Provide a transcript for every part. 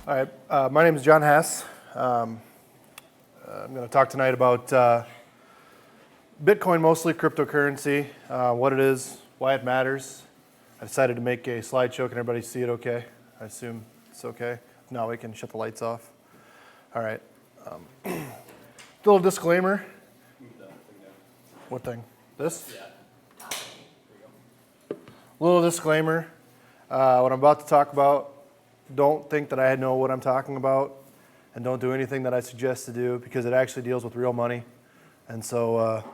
All right, my name is John Hess. I'm going to talk tonight about Bitcoin, mostly cryptocurrency, what it is, why it matters. I decided to make a slideshow. Can everybody see it okay? I assume it's okay. Now we can shut the lights off. All right. Little disclaimer. What thing? This? Yeah. Little disclaimer. What I'm about to talk about, don't think that I know what I'm talking about, and don't do anything that I suggest to do, because it actually deals with real money. And so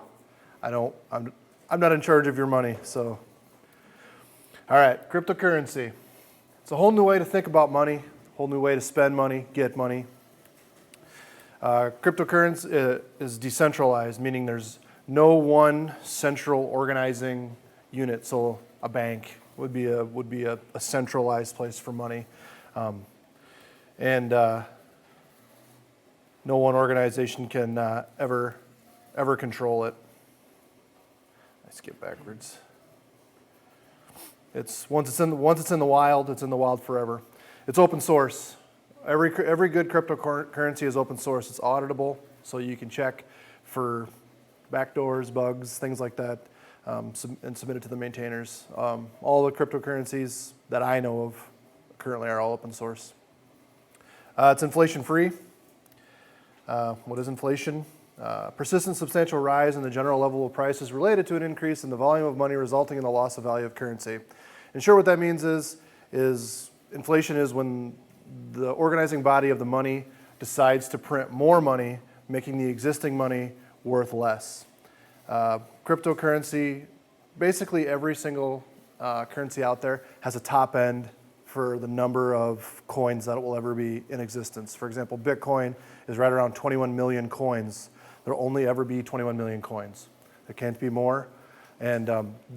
I'm not in charge of your money. So, all right, cryptocurrency. It's a whole new way to think about money, a whole new way to spend money, get money. Cryptocurrency is decentralized, meaning there's no one central organizing unit. So a bank would be a centralized place for money, and no one organization can ever control it. I skip backwards. Once it's in the wild, it's in the wild forever. It's open source. Every good cryptocurrency is open source. It's auditable, so you can check for backdoors, bugs, things like that, and submit it to the maintainers. All the cryptocurrencies that I know of currently are all open source. It's inflation-free. What is inflation? Persistent substantial rise in the general level of prices related to an increase in the volume of money resulting in the loss of value of currency. In short, what that means is inflation is when the organizing body of the money decides to print more money, making the existing money worth less. Cryptocurrency, basically every single currency out there has a top end for the number of coins that will ever be in existence. For example, Bitcoin is right around 21 million coins. There will only ever be 21 million coins. There can't be more. And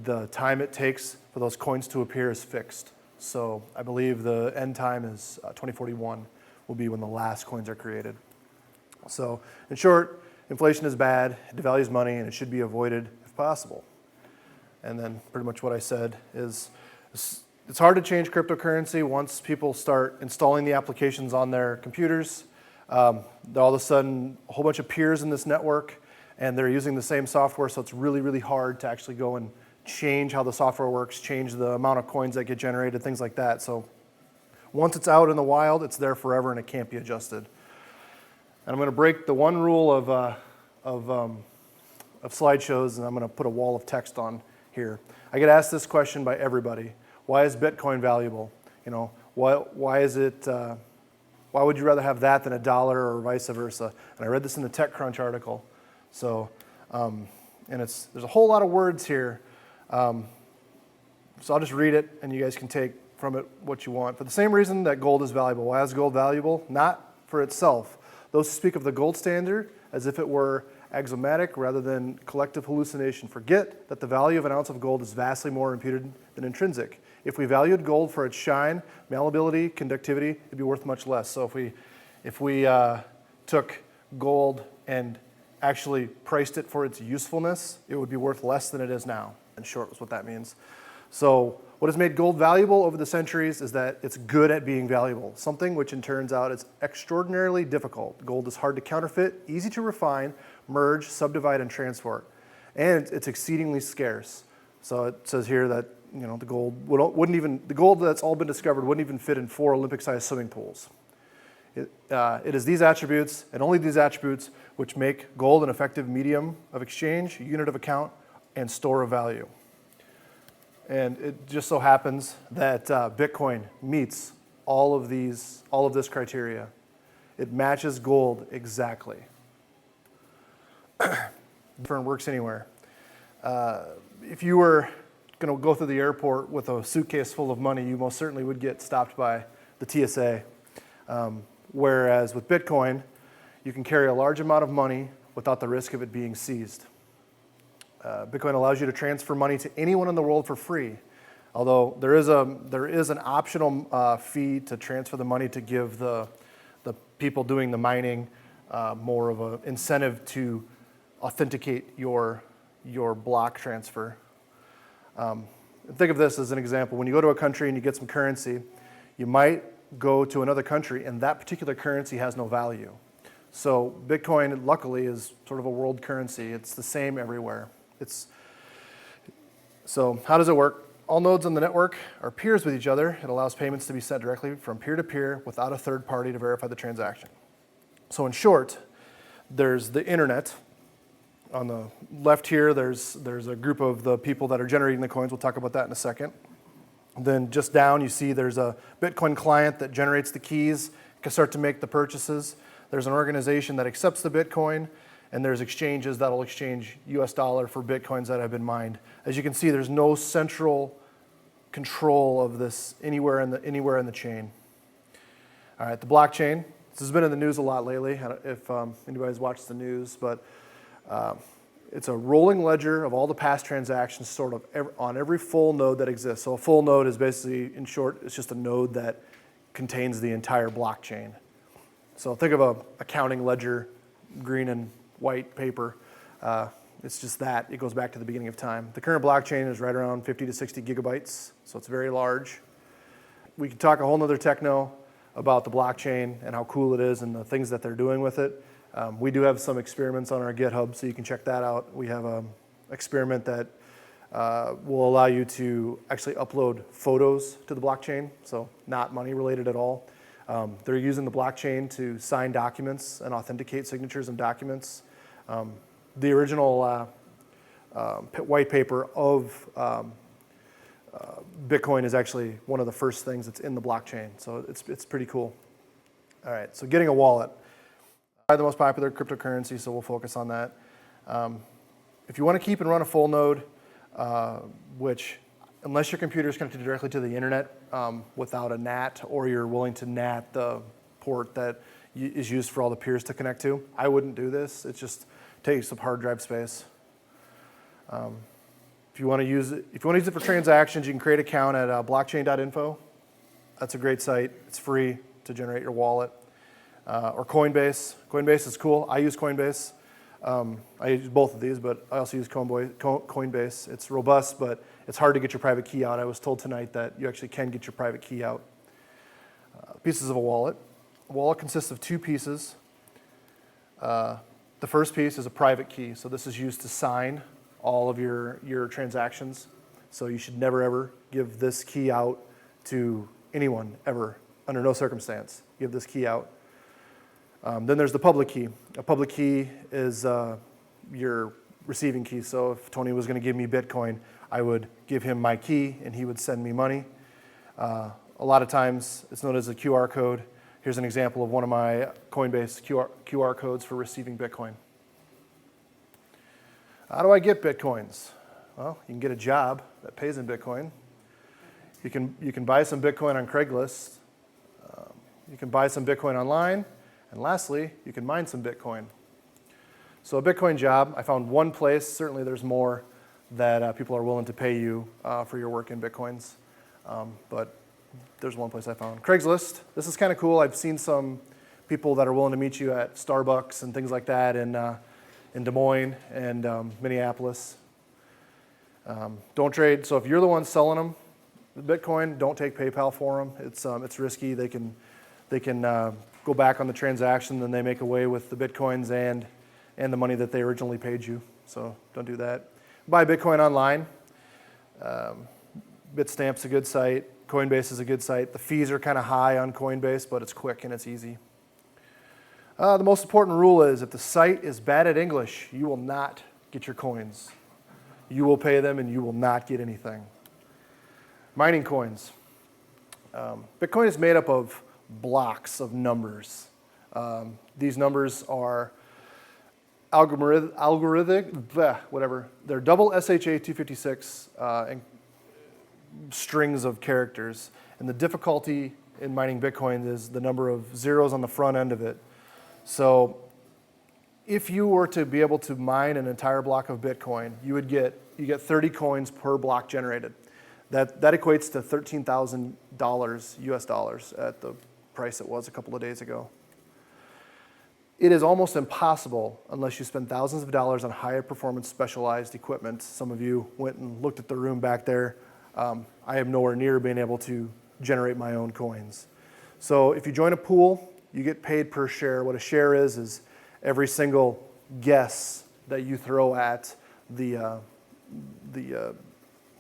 the time it takes for those coins to appear is fixed. So I believe the end time is 2041 will be when the last coins are created. So in short, inflation is bad, it devalues money, and it should be avoided if possible. And then pretty much what I said is it's hard to change cryptocurrency once people start installing the applications on their computers. All of a sudden, a whole bunch of peers in this network, and they're using the same software, so it's really, really hard to actually go and change how the software works, change the amount of coins that get generated, things like that. So once it's out in the wild, it's there forever, and it can't be adjusted. And I'm going to break the one rule of slideshows, and I'm going to put a wall of text on here. I get asked this question by everybody: why is Bitcoin valuable? You know, why is it? Why would you rather have that than a dollar, or vice versa? And I read this in the TechCrunch article. So, and there's a whole lot of words here. So I'll just read it, and you guys can take from it what you want. For the same reason that gold is valuable. Why is gold valuable? Not for itself. Those who speak of the gold standard as if it were axiomatic rather than collective hallucination forget that the value of an ounce of gold is vastly more imputed than intrinsic. If we valued gold for its shine, malleability, conductivity, it'd be worth much less. So if we took gold and actually priced it for its usefulness, it would be worth less than it is now. In short, is what that means. So what has made gold valuable over the centuries is that it's good at being valuable, something which in turns out is extraordinarily difficult. Gold is hard to counterfeit, easy to refine, merge, subdivide, and transport. And it's exceedingly scarce. So it says here that the gold that's all been discovered wouldn't even fit in 4 Olympic-sized swimming pools. It is these attributes, and only these attributes, which make gold an effective medium of exchange, unit of account, and store of value. And it just so happens that Bitcoin meets all of this criteria. It matches gold exactly. It works anywhere. If you were going to go through the airport with a suitcase full of money, you most certainly would get stopped by the TSA. Whereas with Bitcoin, you can carry a large amount of money without the risk of it being seized. Bitcoin allows you to transfer money to anyone in the world for free, although there is an optional fee to transfer the money to give the people doing the mining more of an incentive to authenticate your block transfer. Think of this as an example. When you go to a country and you get some currency, you might go to another country and that particular currency has no value. So Bitcoin, luckily, is sort of a world currency. It's the same everywhere. So how does it work? All nodes on the network are peers with each other. It allows payments to be sent directly from peer to peer without a third party to verify the transaction. So in short, there's the internet. On the left here, there's a group of the people that are generating the coins. We'll talk about that in a second. Then just down, you see there's a Bitcoin client that generates the keys, can start to make the purchases. There's an organization that accepts the Bitcoin, and there's exchanges that'll exchange US dollar for Bitcoins that have been mined. As you can see, there's no central control of this anywhere in the chain. All right, the blockchain. This has been in the news a lot lately, if anybody's watched the news, but it's a rolling ledger of all the past transactions sort of on every full node that exists. So a full node is basically, in short, it's just a node that contains the entire blockchain. So think of a accounting ledger, green and white paper. It's just that. It goes back to the beginning of time. The current blockchain is right around 50 to 60 gigabytes, so it's very large. We could talk a whole nother techno about the blockchain and how cool it is and the things that they're doing with it. We do have some experiments on our GitHub, so you can check that out. We have an experiment that will allow you to actually upload photos to the blockchain, so not money related at all. They're using the blockchain to sign documents and authenticate signatures and documents. The original white paper of Bitcoin is actually one of the first things that's in the blockchain, so it's pretty cool. All right, so getting a wallet. The most popular cryptocurrency, so we'll focus on that. If you want to keep and run a full node, which unless your computer is connected directly to the internet without a NAT, or you're willing to NAT the port that is used for all the peers to connect to, I wouldn't do this. It just takes up hard drive space. If you want to use it for transactions, you can create an account at blockchain.info. That's a great site. It's free to generate your wallet. Or Coinbase. Coinbase is cool. I use Coinbase. I use both of these, but I also use Coinbase. It's robust, but it's hard to get your private key out. I was told tonight that you actually can get your private key out. Pieces of a wallet. A wallet consists of two pieces. The first piece is a private key. So this is used to sign all of your transactions. So you should never, ever give this key out to anyone, ever, under no circumstance. Give this key out. Then there's the public key. A public key is your receiving key. So if Tony was going to give me Bitcoin, I would give him my key and he would send me money. A lot of times it's known as a QR code. Here's an example of one of my Coinbase QR codes for receiving Bitcoin. How do I get Bitcoins? Well, you can get a job that pays in Bitcoin. You can buy some Bitcoin on Craigslist. You can buy some Bitcoin online. And lastly, you can mine some Bitcoin. So a Bitcoin job, I found one place, certainly there's more, that people are willing to pay you for your work in Bitcoins. But there's one place I found. Craigslist, this is kind of cool. I've seen some people that are willing to meet you at Starbucks and things like that in Des Moines and Minneapolis. Don't trade, so if you're the one selling them the Bitcoin, don't take PayPal for them. It's risky. They can go back on the transaction, then they make away with the Bitcoins and the money that they originally paid you. So don't do that. Buy Bitcoin online. Bitstamp's a good site. Coinbase is a good site. The fees are kind of high on Coinbase, but it's quick and it's easy. The most important rule is if the site is bad at English, you will not get your coins. You will pay them and you will not get anything. Mining coins. Bitcoin is made up of blocks of numbers. These numbers are algorithmic, whatever. They're double SHA-256 and strings of characters. And the difficulty in mining Bitcoin is the number of zeros on the front end of it. So if you were to be able to mine an entire block of Bitcoin, you get 30 coins per block generated. That equates to $13,000 US dollars at the price it was a couple of days ago. It is almost impossible unless you spend thousands of dollars on high performance specialized equipment. Some of you went and looked at the room back there. I am nowhere near being able to generate my own coins. So if you join a pool, you get paid per share. What a share is every single guess that you throw at the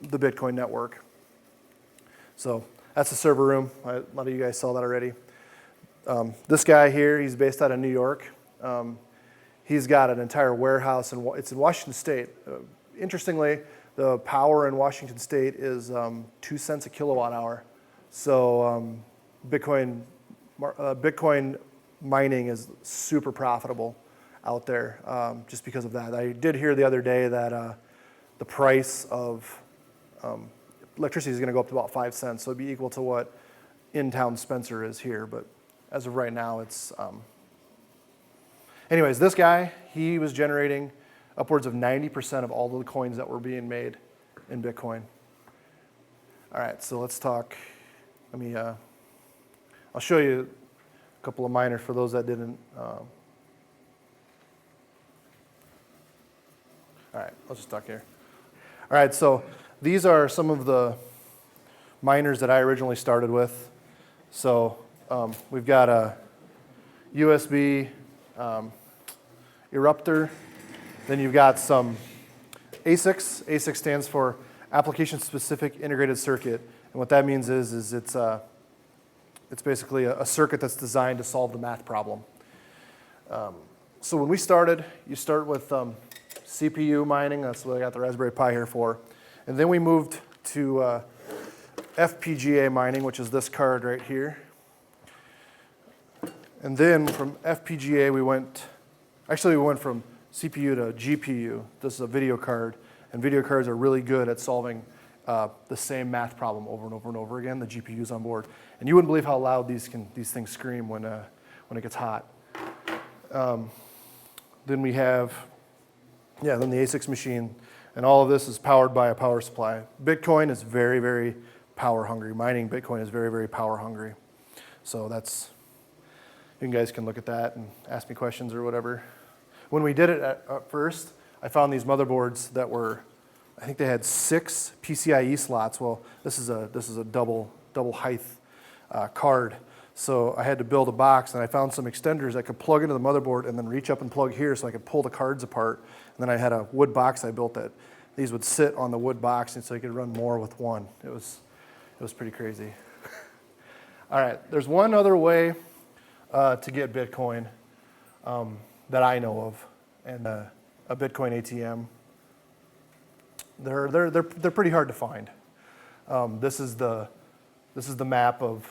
Bitcoin network. So that's the server room. A lot of you guys saw that already. This guy here, he's based out of New York. He's got an entire warehouse, and it's in Washington State. Interestingly, the power in Washington State is 2 cents a kilowatt hour. So Bitcoin mining is super profitable out there just because of that. I did hear the other day that the price of electricity is going to go up to about 5 cents, so it'd be equal to what in-town Spencer is here. But as of right now, it's... Anyways, this guy, he was generating upwards of 90% of all the coins that were being made in Bitcoin. All right, so let's talk. I'll show you a couple of miners for those that didn't. All right, I'll just talk here. All right, so these are some of the miners that I originally started with. So we've got a USB eruptor. Then you've got some ASICs. ASIC stands for Application-Specific Integrated Circuit. And what that means is it's basically a circuit that's designed to solve the math problem. So when we started, you start with CPU mining. That's what I got the Raspberry Pi here for. And then we moved to FPGA mining, which is this card right here. And then from FPGA, we went from CPU to GPU. This is a video card, and video cards are really good at solving the same math problem over and over and over again. The GPU's on board, and you wouldn't believe how loud these things scream when it gets hot. Then we have, then the ASICs machine, and all of this is powered by a power supply. Bitcoin is very, very power hungry. Mining Bitcoin is very, very power hungry. So you guys can look at that and ask me questions or whatever. When we did it at first, I found these motherboards that were, I think they had 6 PCIe slots. Well, this is a double height card. So I had to build a box, and I found some extenders I could plug into the motherboard and then reach up and plug here so I could pull the cards apart. And then I had a wood box I built that these would sit on the wood box, and so you could run more with one. It was pretty crazy. All right, there's one other way to get Bitcoin that I know of, and a Bitcoin ATM. They're pretty hard to find. This is the map of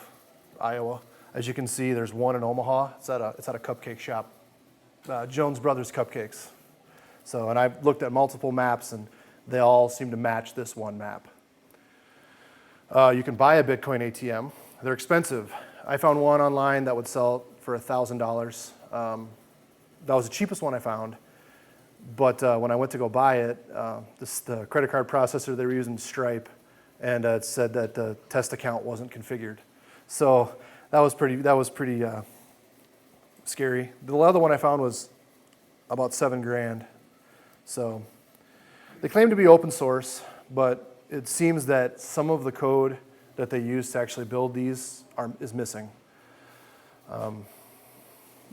Iowa. As you can see, there's one in Omaha. It's at a cupcake shop, Jones Brothers Cupcakes. So, and I've looked at multiple maps, and they all seem to match this one map. You can buy a Bitcoin ATM. They're expensive. I found one online that would sell for $1,000. That was the cheapest one I found. But when I went to go buy it, the credit card processor, they were using Stripe, and it said that the test account wasn't configured. So that was pretty scary. The other one I found was about $7,000. So they claim to be open source, but it seems that some of the code that they use to actually build these is missing.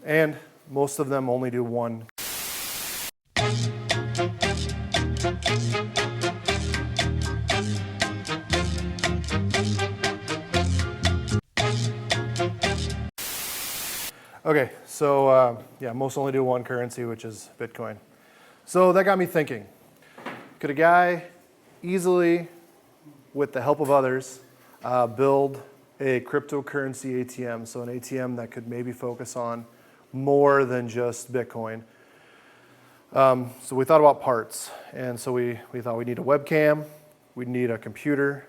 And most of them only do one. Okay, so most only do one currency, which is Bitcoin. So that got me thinking, could a guy easily, with the help of others, build a cryptocurrency ATM, so an ATM that could maybe focus on more than just Bitcoin? So we thought about parts, and so we thought we'd need a webcam, we'd need a computer,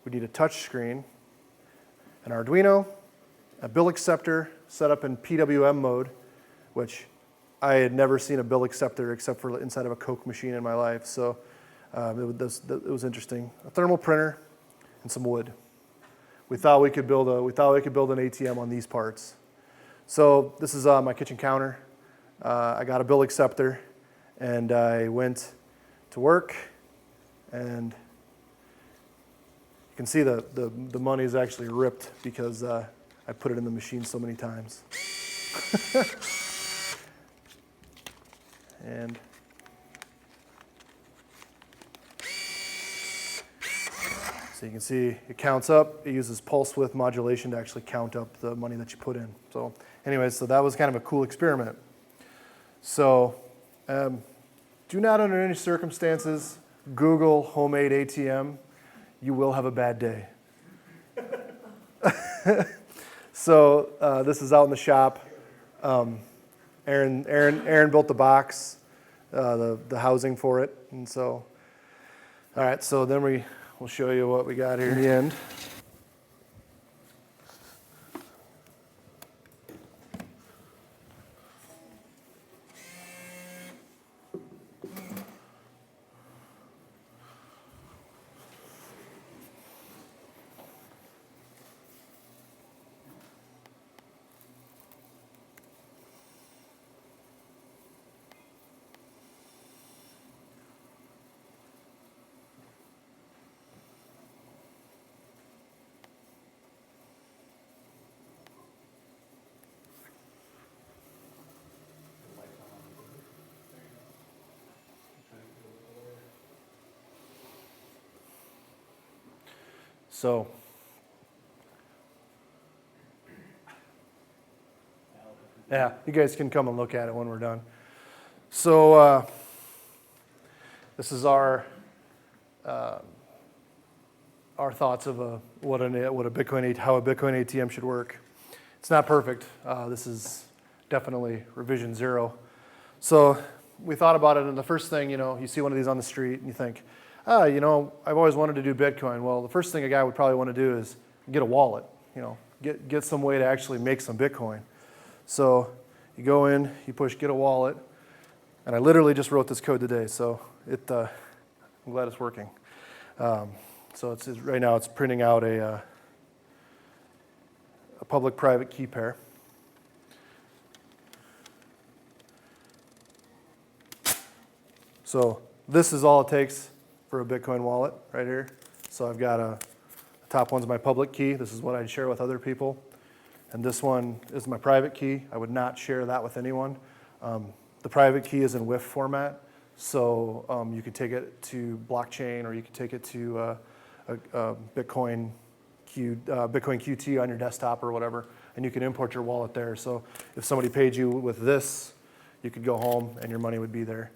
we'd need a touch screen, an Arduino, a bill acceptor set up in PWM mode, which I had never seen a bill acceptor except for inside of a Coke machine in my life, so it was interesting. A thermal printer and some wood. We thought we could build an ATM on these parts. So this is my kitchen counter. I got a bill acceptor, and I went to work, and you can see the money is actually ripped because I I put it in the machine so many times. And so you can see it counts up. It uses pulse width modulation to actually count up the money that you put in. So anyways, so that was kind of a cool experiment. So do not under any circumstances Google homemade ATM. You will have a bad day. So this is out in the shop. Aaron built the box, the housing for it. And so, all right, so then we'll show you what we got here in the end. So yeah, you guys can come and look at it when we're done. So this is our thoughts of how a Bitcoin ATM should work. It's not perfect. This is definitely revision 0. So we thought about it, and the first thing, you see one of these on the street, and you think, I've always wanted to do Bitcoin. Well, the first thing a guy would probably want to do is get a wallet, get some way to actually make some Bitcoin. So you go in, you push get a wallet, and I literally just wrote this code today, so I'm glad it's working. So right now it's printing out a public-private key pair. So this is all it takes for a Bitcoin wallet right here. So I've got the top one's my public key. This is what I'd share with other people. And this one is my private key. I would not share that with anyone. The private key is in WIF format. So you could take it to blockchain, or you could take it to Bitcoin QT on your desktop or whatever, and you can import your wallet there. So if somebody paid you with this, you could go home and your money would be there.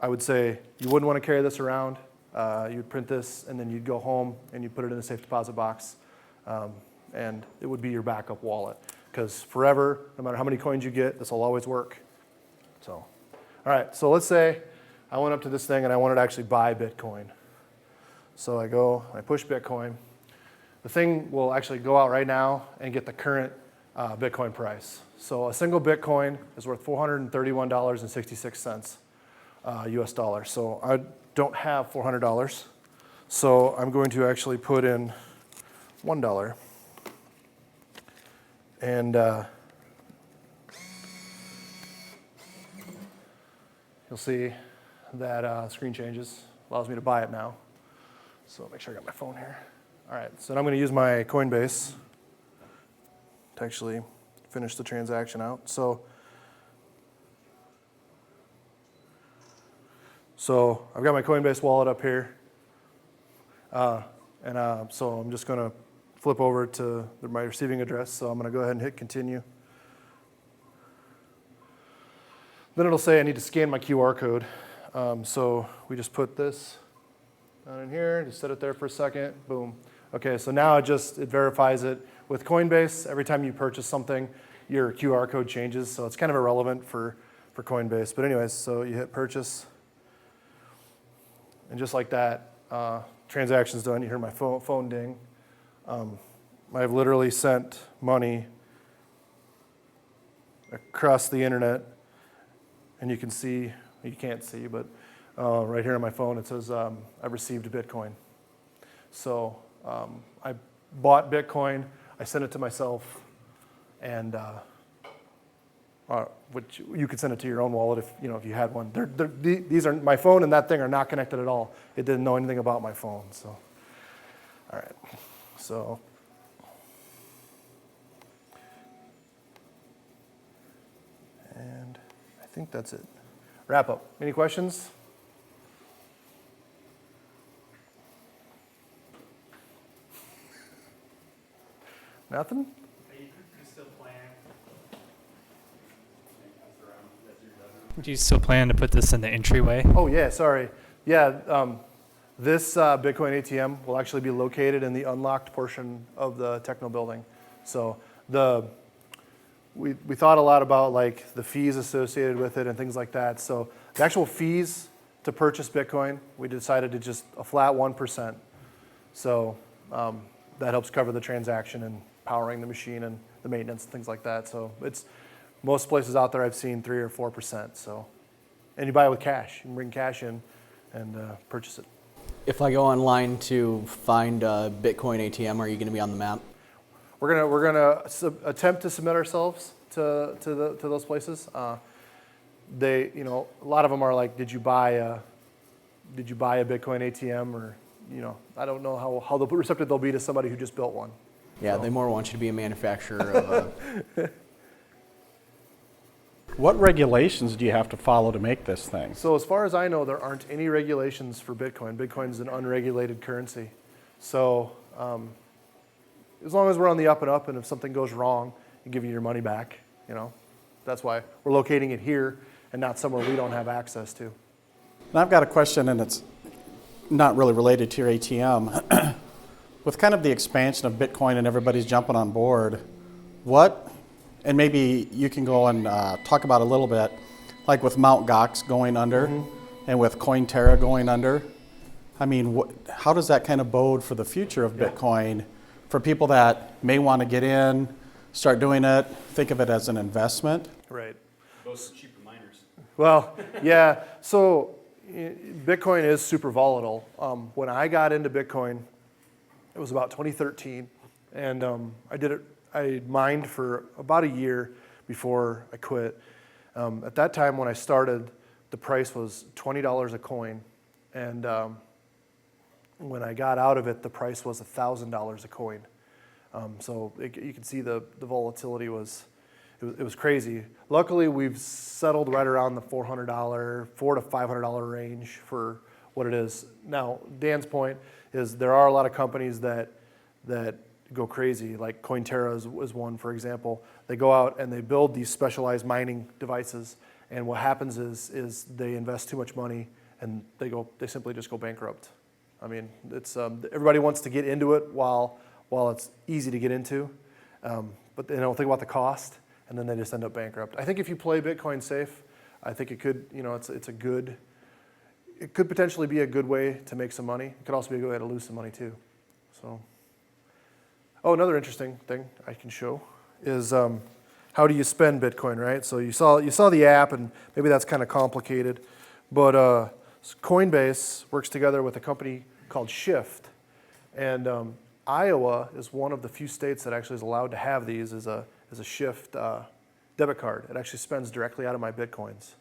I would say you wouldn't want to carry this around. You'd print this, and then you'd go home and you'd put it in a safe deposit box, and it would be your backup wallet. Because forever, no matter how many coins you get, this will always work. So, all right, so let's say I went up to this thing and I wanted to actually buy Bitcoin. So I go, I push Bitcoin. The thing will actually go out right now and get the current Bitcoin price. So a single Bitcoin is worth $431.66 US dollars. So I don't have $400. So I'm going to actually put in $1. And you'll see that screen changes. Allows me to buy it now. So make sure I got my phone here. All right, so now I'm going to use my Coinbase to actually finish the transaction out. So I've got my Coinbase wallet up here. So I'm just going to flip over to my receiving address. So I'm going to go ahead and hit continue. Then it'll say I need to scan my QR code. So we just put this down in here, just set it there for a second, boom. Okay, so now it verifies it. With Coinbase, every time you purchase something, your QR code changes, so it's kind of irrelevant for Coinbase. But anyways, so you hit purchase, and just like that, transaction's done. You hear my phone ding. I've literally sent money across the internet, and you can see, you can't see, but right here on my phone it says I've received Bitcoin. So I bought Bitcoin, I sent it to myself, and which you could send it to your own wallet if you had one. These are my phone and that thing are not connected at all. It didn't know anything about my phone. So, all right. So think that's it. Wrap up. Any questions? Nothing? Do you still plan to put this in the entryway? Oh yeah, sorry. Yeah, this Bitcoin ATM will actually be located in the unlocked portion of the TechKnow building. So we thought a lot about like the fees associated with it and things like that. So the actual fees to purchase Bitcoin, we decided to just a flat 1%. So that helps cover the transaction and powering the machine and the maintenance and things like that. So it's most places out there I've seen 3 or 4%. So, and you buy it with cash. You can bring cash in and purchase it. If I go online to find a Bitcoin ATM, are you going to be on the map? We're gonna attempt to submit ourselves to those places. They, you know, a lot of them are like, did you buy a Bitcoin ATM, or, you know, I don't know how receptive they'll be to somebody who just built one. Yeah, so they more want you to be a manufacturer of a... What regulations do you have to follow to make this thing? So as far as I know, there aren't any regulations for Bitcoin. Bitcoin is an unregulated currency. So as long as we're on the up and up, and if something goes wrong, you give you your money back. You know, that's why we're locating it here and not somewhere we don't have access to. And I've got a question, and it's not really related to your ATM. With kind of the expansion of Bitcoin and everybody's jumping on board, what, and maybe you can go and talk about a little bit, like with Mt. Gox going under, and with Cointerra going under. I mean, how does that kind of bode for the future of Bitcoin for people that may want to get in, start doing it, think of it as an investment? Right. Those are cheaper miners. Well, yeah. So Bitcoin is super volatile. When I got into Bitcoin, it was about 2013, and I mined for about a year before I quit. At that time, when I started, the price was $20 a coin, and when I got out of it, the price was $1,000 a coin. So you can see the volatility was crazy. Luckily, we've settled right around the $400, $400 to $500 range for what it is. Now, Dan's point is there are a lot of companies that go crazy, like Cointerra is one, for example. They go out and they build these specialized mining devices, and what happens is they invest too much money and they simply just go bankrupt. I mean, it's everybody wants to get into it while it's easy to get into, but they don't think about the cost, and then they just end up bankrupt. I think if you play Bitcoin safe, I think it could, you know, it could potentially be a good way to make some money. It could also be a good way to lose some money too. So, another interesting thing I can show is how do you spend Bitcoin, right? So you saw the app, and maybe that's kind of complicated, but Coinbase works together with a company called Shift, and Iowa is one of the few states that actually is allowed to have these as a Shift debit card. It actually spends directly out of my Bitcoins.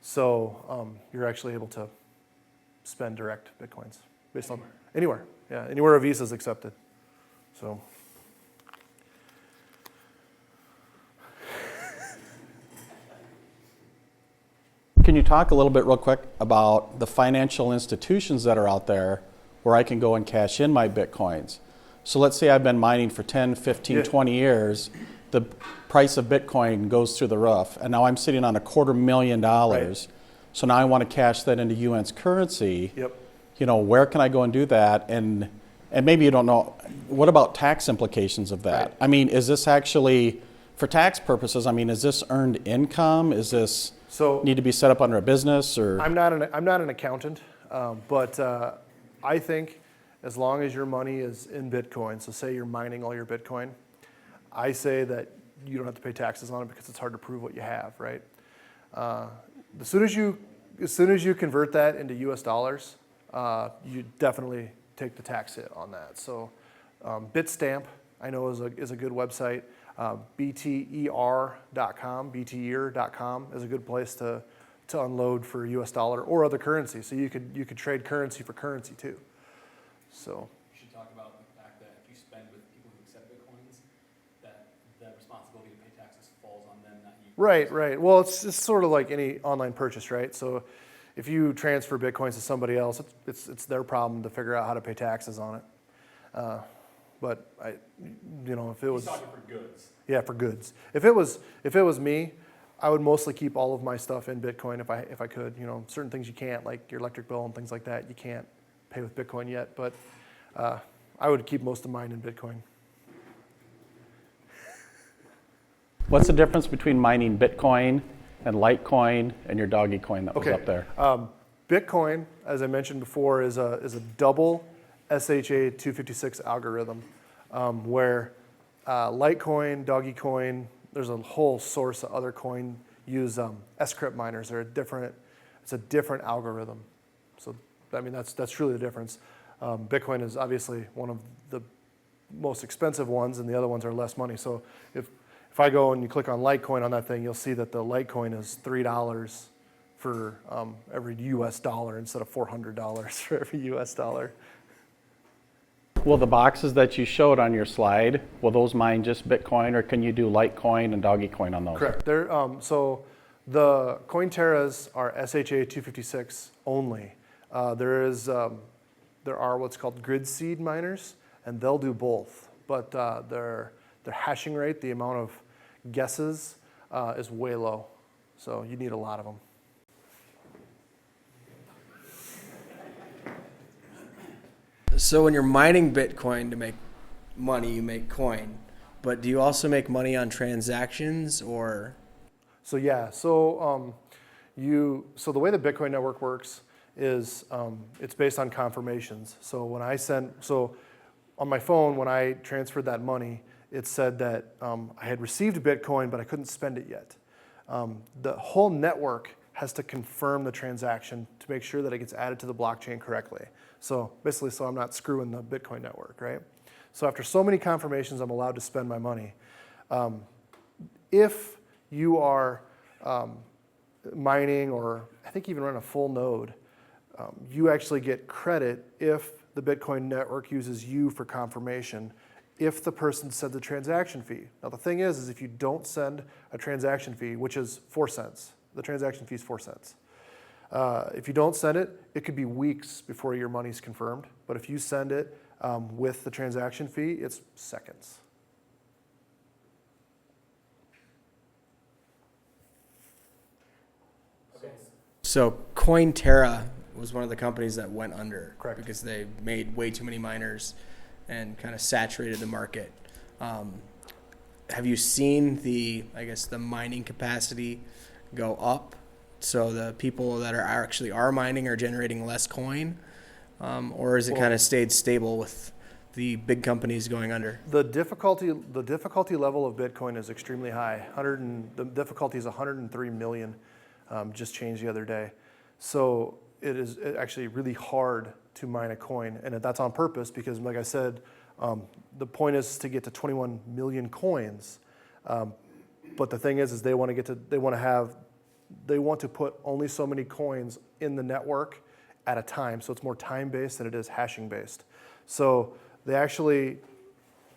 So you're actually able to spend direct Bitcoins based on anywhere. Yeah, anywhere a Visa is accepted. So. Can you talk a little bit real quick about the financial institutions that are out there where I can go and cash in my Bitcoins? So let's say I've been mining for 10, 15, 20 years. The price of Bitcoin goes through the roof, and now I'm sitting on $250,000. Right. So now I want to cash that into UN's currency. Yep. You know, where can I go and do that? And maybe you don't know, what about tax implications of that? Right. I mean, is this actually, for tax purposes, I mean, is this earned income? Is this need to be set up under a business? Or I'm not an accountant, but I think as long as your money is in Bitcoin, so say you're mining all your Bitcoin, I say that you don't have to pay taxes on it because it's hard to prove what you have, right? As soon as you convert that into US dollars, you definitely take the tax hit on that. So Bitstamp, I know, is a good website. BTER.com, BTER.com is a good place to unload for US dollar or other currency. So you could trade currency for currency too. So You should talk about the fact that if you spend with people who accept Bitcoins, that the responsibility to pay taxes falls on them, not you. Right, right. Well, it's sort of like any online purchase, right? So if you transfer Bitcoins to somebody else, it's their problem to figure out how to pay taxes on it. But if it was He's talking for goods. yeah, for goods. If it was me, I would mostly keep all of my stuff in Bitcoin if I could. Certain things you can't, like your electric bill and things like that, you can't pay with Bitcoin yet. But I would keep most of mine in Bitcoin. What's the difference between mining Bitcoin and Litecoin and your Dogecoin that was up there? Bitcoin, as I mentioned before, is a double SHA 256 algorithm, where Litecoin, Dogecoin, there's a whole source of other coin use scrypt miners. It's a different algorithm. So that's truly the difference. Bitcoin is obviously one of the most expensive ones, and the other ones are less money. So if I go and you click on Litecoin on that thing, you'll see that the Litecoin is $3 for every US dollar instead of $400 for every US dollar. Will the boxes that you showed on your slide, will those mine just Bitcoin, or can you do Litecoin and Dogecoin on those? Correct. So the Cointeras are SHA 256 only. There are what's called grid seed miners, and they'll do both. But their hashing rate, the amount of guesses, is way low. So you need a lot of them. So when you're mining Bitcoin to make money, you make coin. But do you also make money on transactions or? So yeah, so the way the Bitcoin network works is it's based on confirmations. So on my phone, when I transferred that money, it said that I had received Bitcoin, but I couldn't spend it yet. The whole network has to confirm the transaction to make sure that it gets added to the blockchain correctly. So basically, so I'm not screwing the Bitcoin network, right? So after so many confirmations, I'm allowed to spend my money. If you are mining, or I think even run a full node, you actually get credit if the Bitcoin network uses you for confirmation, if the person sends a transaction fee. Now the thing is if you don't send a transaction fee, which is 4 cents, the transaction fee is 4 cents. If you don't send it, it could be weeks before your money's confirmed. But if you send it with the transaction fee, it's seconds. So Cointerra was one of the companies that went under. Correct. Because they made way too many miners and kind of saturated the market. Have you seen the mining capacity go up? So the people that are mining are generating less coin, or has it kind of stayed stable with the big companies going under? The difficulty level of Bitcoin is extremely high. The difficulty is 103 million, just changed the other day. So it is actually really hard to mine a coin, and that's on purpose because, like I said, the point is to get to 21 million coins. But the thing is they want to put only so many coins in the network at a time. So it's more time-based than it is hashing-based. So they actually,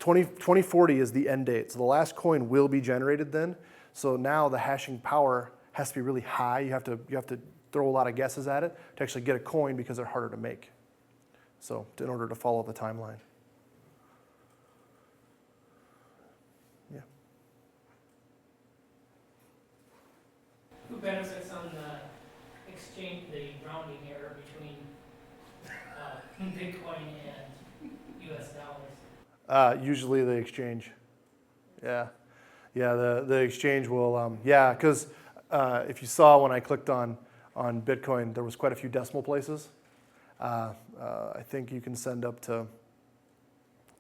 2040 is the end date. So the last coin will be generated then. So now the hashing power has to be really high. You have to throw a lot of guesses at it to actually get a coin because they're harder to make. So in order to follow the timeline. Yeah. Who benefits on the exchange, the rounding error between Bitcoin and US dollars? Usually the exchange. Yeah. The exchange will, because if you saw when I clicked on Bitcoin, there was quite a few decimal places. I think you can send up to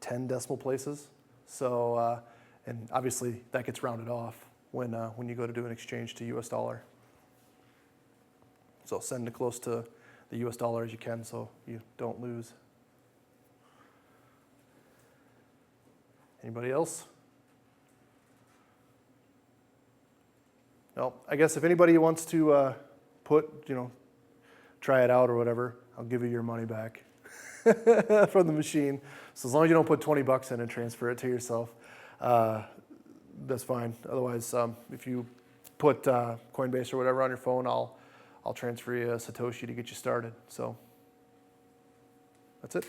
10 decimal places. So, and obviously that gets rounded off when you go to do an exchange to US dollar. So send it close to the US dollar as you can so you don't lose. Anybody else? No, I guess if anybody wants to try it out or whatever, I'll give you your money back from the machine. So as long as you don't put $20 in and transfer it to yourself. that's fine. Otherwise, if you put Coinbase or whatever on your phone, I'll transfer you a Satoshi to get you started. So that's it.